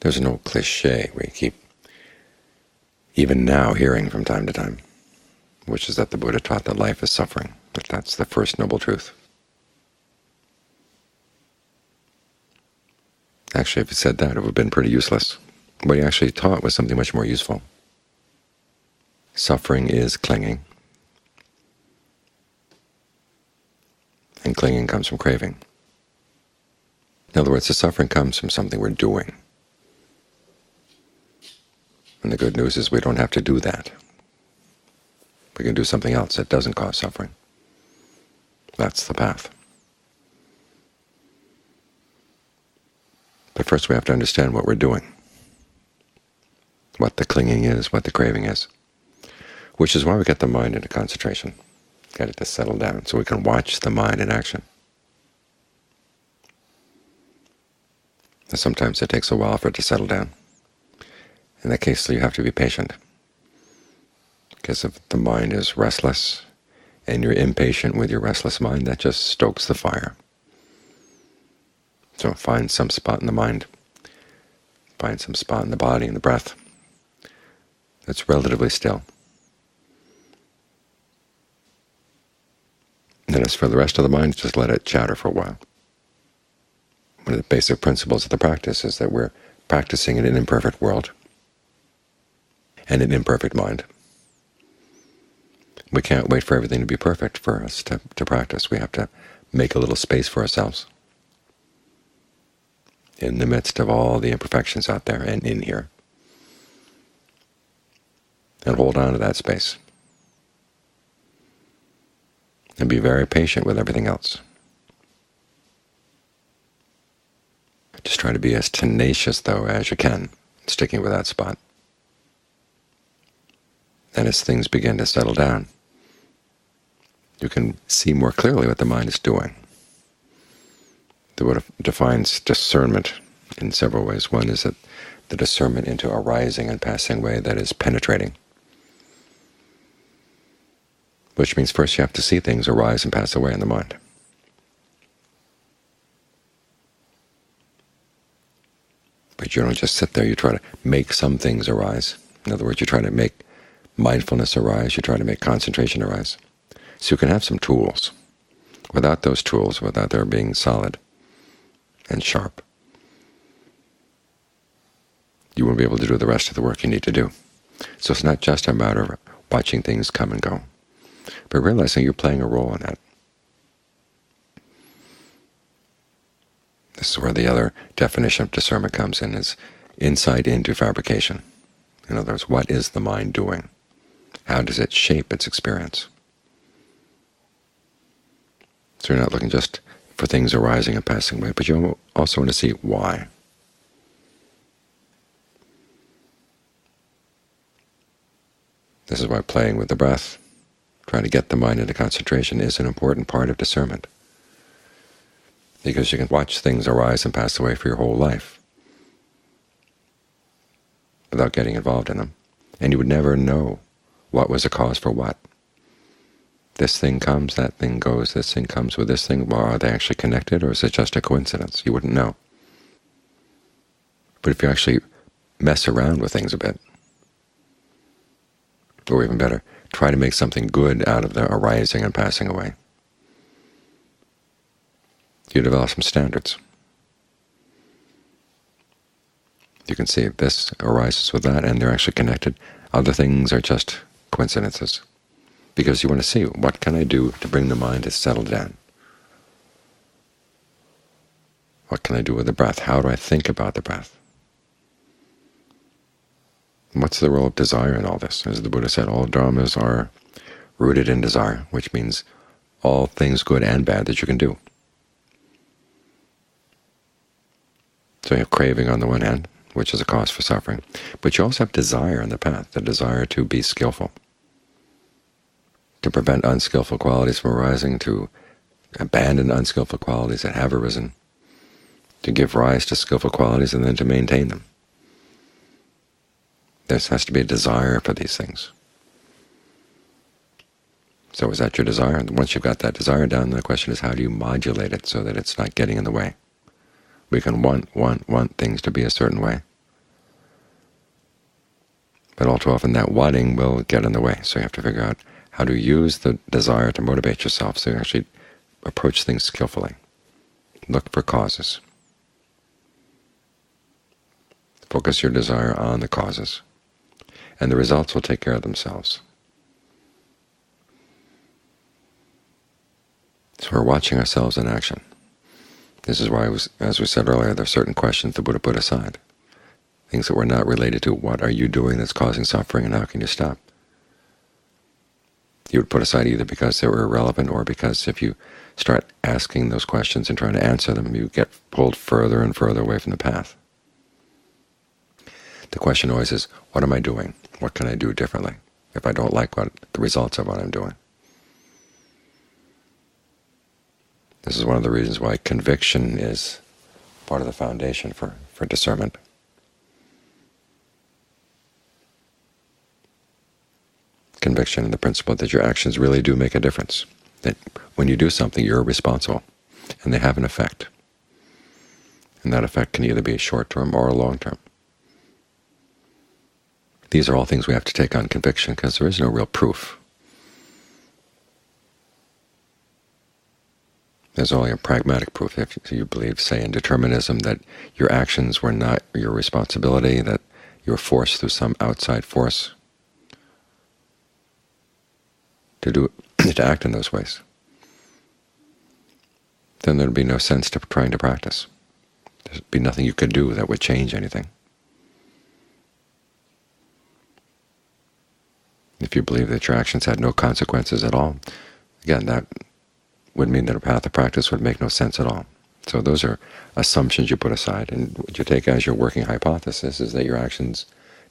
There's an old cliché we keep even now hearing from time to time, which is that the Buddha taught that life is suffering, that that's the first noble truth. Actually, if he said that, it would have been pretty useless. What he actually taught was something much more useful. Suffering is clinging, and clinging comes from craving. In other words, the suffering comes from something we're doing. And the good news is we don't have to do that. We can do something else that doesn't cause suffering. That's the path. But first we have to understand what we're doing, what the clinging is, what the craving is, which is why we get the mind into concentration, get it to settle down so we can watch the mind in action. And sometimes it takes a while for it to settle down. In that case, you have to be patient, because if the mind is restless and you're impatient with your restless mind, that just stokes the fire. So find some spot in the mind, find some spot in the body and the breath that's relatively still. And then as for the rest of the mind, just let it chatter for a while. One of the basic principles of the practice is that we're practicing in an imperfect world and an imperfect mind. We can't wait for everything to be perfect for us to practice. We have to make a little space for ourselves in the midst of all the imperfections out there and in here, and hold on to that space, and be very patient with everything else. Just try to be as tenacious, though, as you can, sticking with that spot. And as things begin to settle down, you can see more clearly what the mind is doing. The Buddha defines discernment in several ways. One is that the discernment into arising and passing away that is penetrating, which means first you have to see things arise and pass away in the mind. But you don't just sit there. You try to make some things arise. In other words, you try to make mindfulness arise. You try to make concentration arise. So you can have some tools. Without those tools, without their being solid and sharp, you won't be able to do the rest of the work you need to do. So it's not just a matter of watching things come and go, but realizing you're playing a role in that. This is where the other definition of discernment comes in, is insight into fabrication. In other words, what is the mind doing? How does it shape its experience? So you're not looking just for things arising and passing away, but you also want to see why. This is why playing with the breath, trying to get the mind into concentration, is an important part of discernment, because you can watch things arise and pass away for your whole life without getting involved in them, and you would never know what was a cause for what. This thing comes, that thing goes, this thing comes with this thing. Well, are they actually connected, or is it just a coincidence? You wouldn't know. But if you actually mess around with things a bit, or even better, try to make something good out of the arising and passing away, you develop some standards. You can see this arises with that, and they're actually connected. Other things are just coincidences, because you want to see, what can I do to bring the mind to settle down? What can I do with the breath? How do I think about the breath? And what's the role of desire in all this? As the Buddha said, all dharmas are rooted in desire, which means all things good and bad that you can do. So you have craving on the one hand, which is a cause for suffering, but you also have desire in the path, the desire to be skillful, to prevent unskillful qualities from arising, to abandon unskillful qualities that have arisen, to give rise to skillful qualities and then to maintain them. There has to be a desire for these things. So is that your desire? And once you've got that desire down, the question is, how do you modulate it so that it's not getting in the way? We can want things to be a certain way, But all too often that wanting will get in the way, so you have to figure out how to use the desire to motivate yourself so you actually approach things skillfully. Look for causes. Focus your desire on the causes, and the results will take care of themselves. So we're watching ourselves in action. This is why, as we said earlier, there are certain questions the Buddha put aside, things that were not related to what are you doing that's causing suffering and how can you stop. You would put aside either because they were irrelevant or because if you start asking those questions and trying to answer them, you get pulled further and further away from the path. The question always is, what am I doing? What can I do differently if I don't like the results of what I'm doing? This is one of the reasons why conviction is part of the foundation for discernment. Conviction and the principle that your actions really do make a difference, that when you do something you're responsible, and they have an effect. And that effect can either be short-term or long-term. These are all things we have to take on conviction because there is no real proof. There's only a pragmatic proof. If you believe, say, in determinism, that your actions were not your responsibility, that you were forced through some outside force to act in those ways, then there'd be no sense to trying to practice. There'd be nothing you could do that would change anything. If you believe that your actions had no consequences at all, again, that would mean that a path of practice would make no sense at all. So those are assumptions you put aside, and what you take as your working hypothesis is that your actions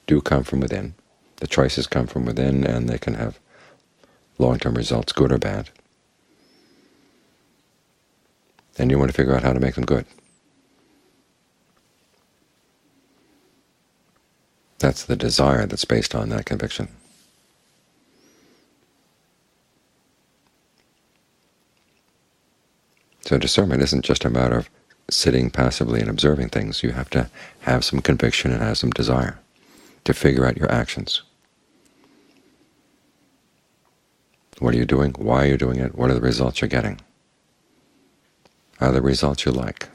do come from within. The choices come from within, and they can have long-term results, good or bad. And you want to figure out how to make them good. That's the desire that's based on that conviction. So discernment isn't just a matter of sitting passively and observing things. You have to have some conviction and have some desire to figure out your actions. What are you doing? Why are you doing it? What are the results you're getting? Are the results you like?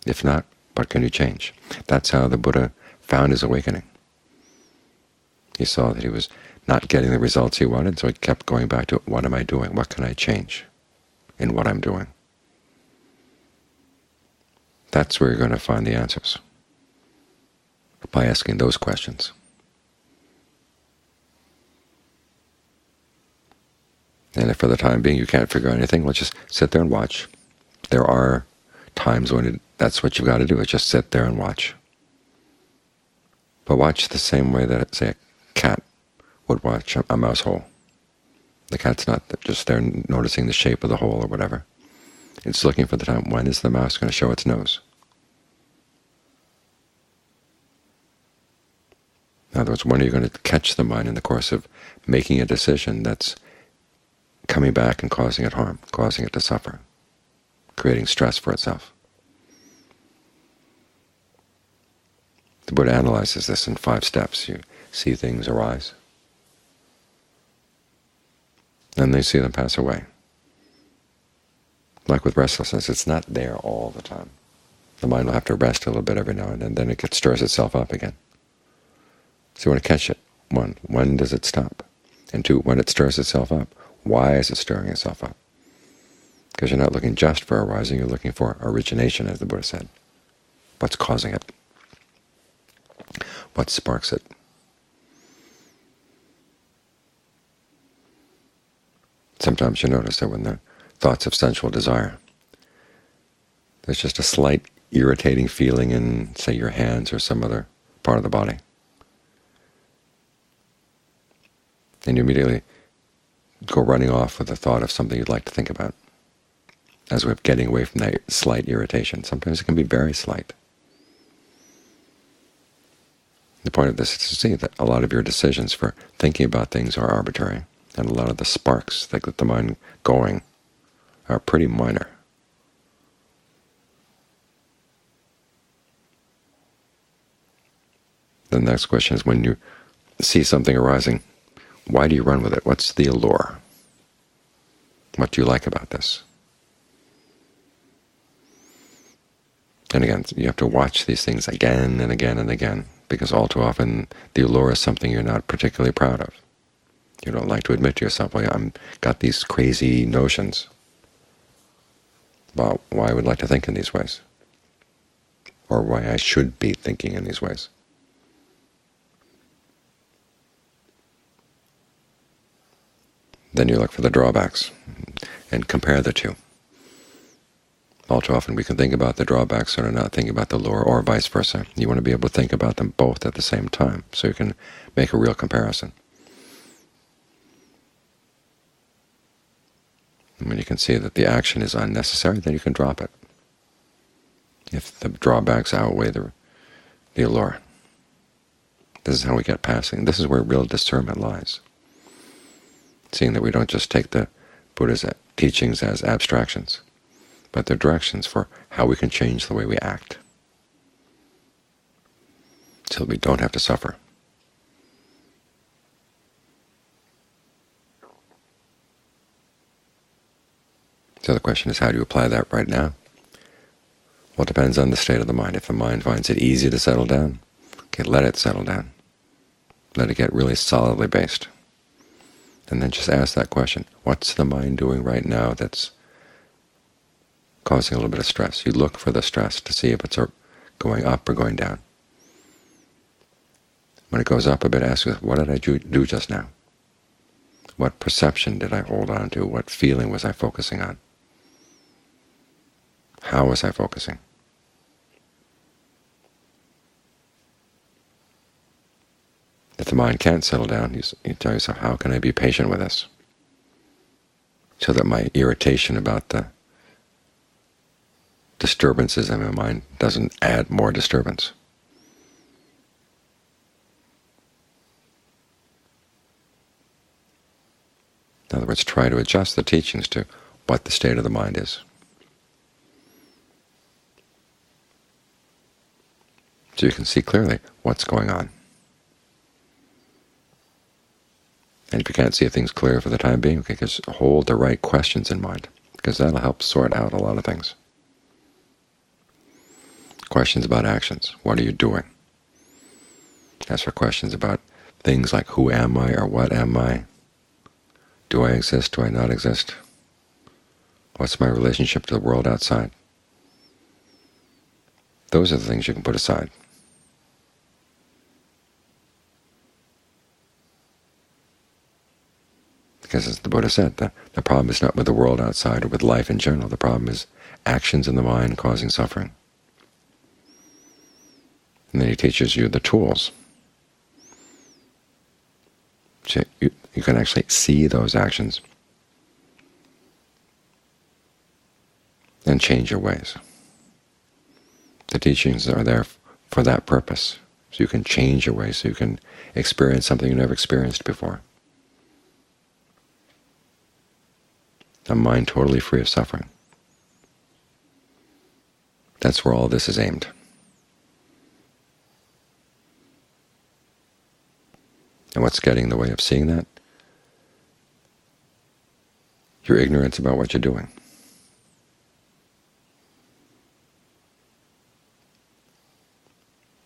If not, what can you change? That's how the Buddha found his awakening. He saw that he was not getting the results he wanted, so he kept going back to, what am I doing? What can I change in what I'm doing? That's where you're going to find the answers, by asking those questions. And if for the time being you can't figure out anything, well, just sit there and watch. There are times when that's what you've got to do, is just sit there and watch. But watch the same way that, say, a cat would watch a mouse hole. The cat's not just there noticing the shape of the hole or whatever. It's looking for the time, when is the mouse going to show its nose? In other words, when are you going to catch the mind in the course of making a decision that's coming back and causing it harm, causing it to suffer, creating stress for itself? The Buddha analyzes this in 5 steps. You see things arise, and they see them pass away. Like with restlessness, it's not there all the time. The mind will have to rest a little bit every now and then it stirs itself up again. So you want to catch it. 1, when does it stop? And 2, when it stirs itself up, why is it stirring itself up? Because you're not looking just for arising, you're looking for origination, as the Buddha said. What's causing it? What sparks it? Sometimes you notice that when the thoughts of sensual desire, there's just a slight irritating feeling in, say, your hands or some other part of the body. And you immediately go running off with the thought of something you'd like to think about, as we're getting away from that slight irritation. Sometimes it can be very slight. The point of this is to see that a lot of your decisions for thinking about things are arbitrary, and a lot of the sparks that get the mind going are pretty minor. The next question is, when you see something arising, why do you run with it? What's the allure? What do you like about this? And again, you have to watch these things again and again and again, because all too often the allure is something you're not particularly proud of. You don't like to admit to yourself, well, I've got these crazy notions about why I would like to think in these ways, or why I should be thinking in these ways. Then you look for the drawbacks and compare the two. All too often we can think about the drawbacks and are not thinking about the allure, or vice versa. You want to be able to think about them both at the same time so you can make a real comparison. And when you can see that the action is unnecessary, then you can drop it, if the drawbacks outweigh the allure. This is how we get past things. This is where real discernment lies, seeing that we don't just take the Buddha's teachings as abstractions, but they're directions for how we can change the way we act, so that we don't have to suffer. So the question is, how do you apply that right now? Well, it depends on the state of the mind. If the mind finds it easy to settle down, okay, let it settle down. Let it get really solidly based. And then just ask that question, what's the mind doing right now that's causing a little bit of stress? You look for the stress to see if it's going up or going down. When it goes up a bit, ask yourself, what did I do just now? What perception did I hold on to? What feeling was I focusing on? How was I focusing? If the mind can't settle down, you tell yourself, how can I be patient with this, so that my irritation about the disturbances in my mind doesn't add more disturbance? In other words, try to adjust the teachings to what the state of the mind is. So you can see clearly what's going on. And if you can't see things clear for the time being, okay, just hold the right questions in mind, because that'll help sort out a lot of things. Questions about actions. What are you doing? Ask for questions about things like, who am I, or what am I? Do I exist? Do I not exist? What's my relationship to the world outside? Those are the things you can put aside. Because as the Buddha said, the problem is not with the world outside or with life in general. The problem is actions in the mind causing suffering. And then he teaches you the tools. So you can actually see those actions and change your ways. The teachings are there for that purpose, so you can change your ways, so you can experience something you never experienced before. A mind totally free of suffering. That's where all this is aimed. And what's getting in the way of seeing that? Your ignorance about what you're doing.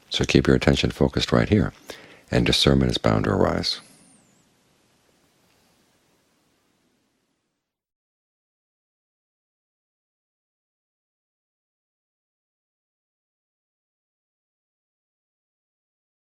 So keep your attention focused right here, and discernment is bound to arise.